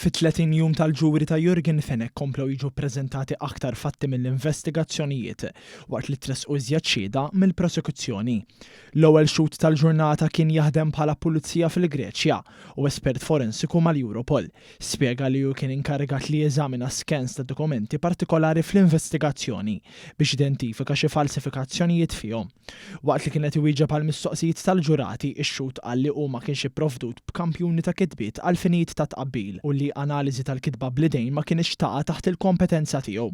Fit-30 jum tal-ġuri ta' Jürgen Fenech komplew jiġu ppreżentati aktar fatti mill-investigazzjonijiet waqt li tresqu iżjed xhieda mill-prosekuzzjoni. L-ewwel xhud tal-ġurnata kien jaħdem bħala pulizija fil-Greċja u espert forensiku mal-Europol. Spjega li hu kien inkarigat li jeżamina skans ta' dokumenti partikolari fl-investigazzjoni biex identifika xi falsifikazzjonijiet fihom. Waqt li kienet iwieġeb għal mistoqsijiet tal-ġurati, ix-xhud qal li huma kienx ipprovdut b'kampjuni ta' kitbiet għal finijiet ta' tqabbil u li analiżi tal-kitba bl-idejn ma kienx taqa' taħt il-kompetenza tiegħu.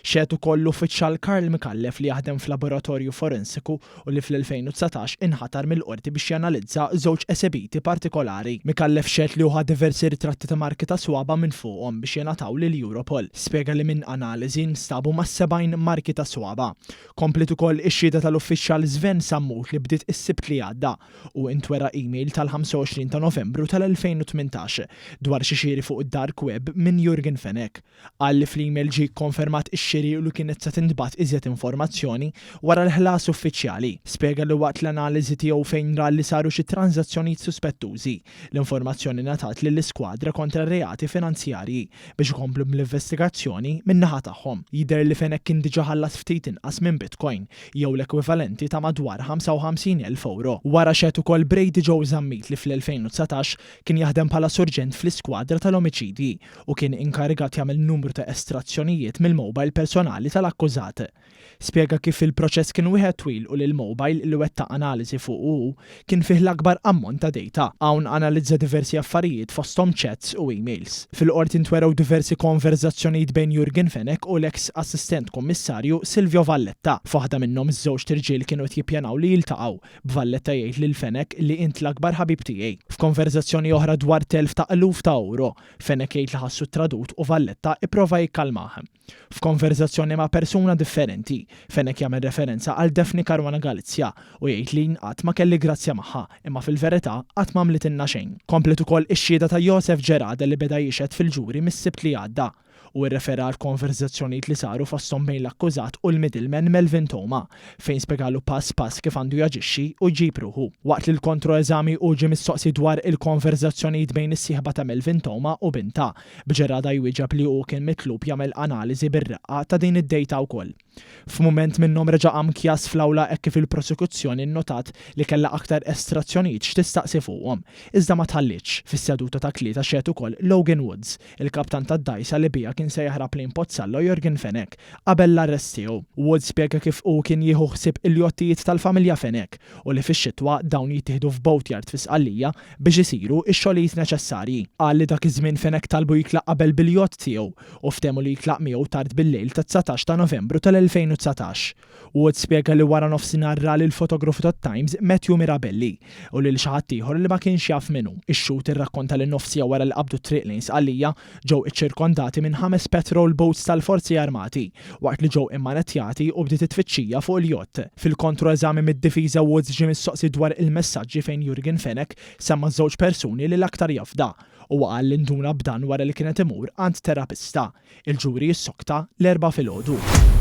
Xehed ukoll l-uffiċjal Karl Mikallef li jaħdem f'laboratorju forensiku u li fl-2019 inħatar mill-qorti biex janalizza żewġ esebiti partikolari. Mikallef xehed li ħa diversi ritratti ta' marki ta' swaba minn fuqhom biex jingħataw lil Europol. Spjega li minn analiżi nstabu ma' 70 marki ta' swaba. Komplet ukoll ix-xhieda tal-uffiċjal Sven Sammut li bdiet is-Sibt li għadda u intwera email tal-25 ta' Novembru tal-2018 dwar xi xiri fuq id-dark web minn Jürgen Fenech. Qal li fl-email ġie konfermat ix-xiri u li kienet se tinbagħat iżjed informazzjoni wara l-ħlas uffiċjali. Spjega li waqt l-analiżi tiegħu fejn ra li saru xi transazzjonijiet suspettużi. L-informazzjoni ngħatat lill-iskwadra kontra reati finanzjarji biex ikomplu bl-investigazzjoni min-naħa tagħhom. Jidher li Fenech kien diġà ħallas ftit inqas minn Bitcoin jew l-ekwivalenti ta' madwar 55,000 euro. Wara xehed ukoll Brady Joe Zammit li fl-2019 kien jaħdem bħala surġent fl-iskwadra tal-omiċidi u kien inkarigat jagħmel numru ta' estrazzjonijiet mill-mobile personali tal-akkużat. Spjega kif il-proċess kien wieħed twil u li l-mobile li wettaq analiżi fuq kien fih l-akbar ammont ta' data. Hawn analizza diversi affarijiet fosthom chats u emails. Fil-qorti ntweraw diversi konverzazzjonijiet bejn Jürgen Fenech u l-eks assistent kummissarju Silvio Valletta. F'waħda minnhom iż-żewġ tirġiel kienu qed jippjanaw li jiltaqgħu, b'Valletta jgħid lil Fenech li int l-akbar ħabib tiegħi. F'konverzazzjoni oħra dwar telf ta' eluf ta' euro, Fenech jgħid li ħassu tradut u Valletta ipprova jikkalmah. F'konverzazzjoni ma' persuna differenti, Fenech jagħmel referenza għal Daphne Caruana Galizia u jgħid li qatt ma kelli grazzja magħha, imma fil-verità qatt ma għamlitilna xejn. Komplet ukoll ix-xhieda ta' Joseph Gerada li beda jixhed fil-ġuri mis-Sibt li għadda u rrefera għal konverzazzjonijiet li saru fosthom bejn l-akkużat u l-middleman Melvin Thoma fejn spjegalu pass kif għandu jaġixxi u jġib ruħu. Waqt li l-kontroeżami ġie mistoqsi dwar il-konverzazzjonijiet bejn is-sieħba ta' Melvin Thoma u binta, b'Gerada jwieġeb li hu kien mitlub jagħmel analiżi bir-reqqa ta' din id-dejta wkoll. F'mument minnhom reġa' qam kjas fl-awla hekk kif il-prosekuzzjoni nnotat li kellha aktar estrazzjonijiet x'tistaqsi fuqhom, iżda ma tħallitx. Fis-seduta ta' tlieta xehed ukoll Logan Woods, il-kaptan tad-dajsa li bija kien se jaħrab lejn Pozzallo Jürgen Fenech qabel l-arrest tiegħu. Woods spjega kif hu kien jieħu ħsieb il-jottijiet tal-familja Fenech u li fix-xitwa dawn jittieħdu f'boatyard fi Sqallija biex isiru x-xogħlijiet neċessarji. Qal li dak iż-żmien Fenech talbu jitlaq qabel bil-jott tiegħu u ftehmu li jitlaq miegħu tard bil-lejl ta' 19 ta' Novembru tal-2019. Woods spjega li wara nofsinhar ra lil fotografu tat-Times Matthew Mirabelli u lil xi ħadd ieħor li ma kienx jaf minnu. Ix-xut irrakkonta li nofsija wara li qabdu triq lejn Sqallija ġew iċċirkondati minn 5 patrol boats tal-Forzi Armati waqt li ġew immanettjati u bdiet it-tfittxija fuq il-jott. Fil-kontroeżami mid-difiża Woods ġie mistoqsi dwar il-messaġġi fejn Jürgen Fenech semma żewġ persuni li l-aktar jafda u qal li nduna b'dan wara li kienet imur għand terapista. Il-ġuri jissokta l-4 filgħodu.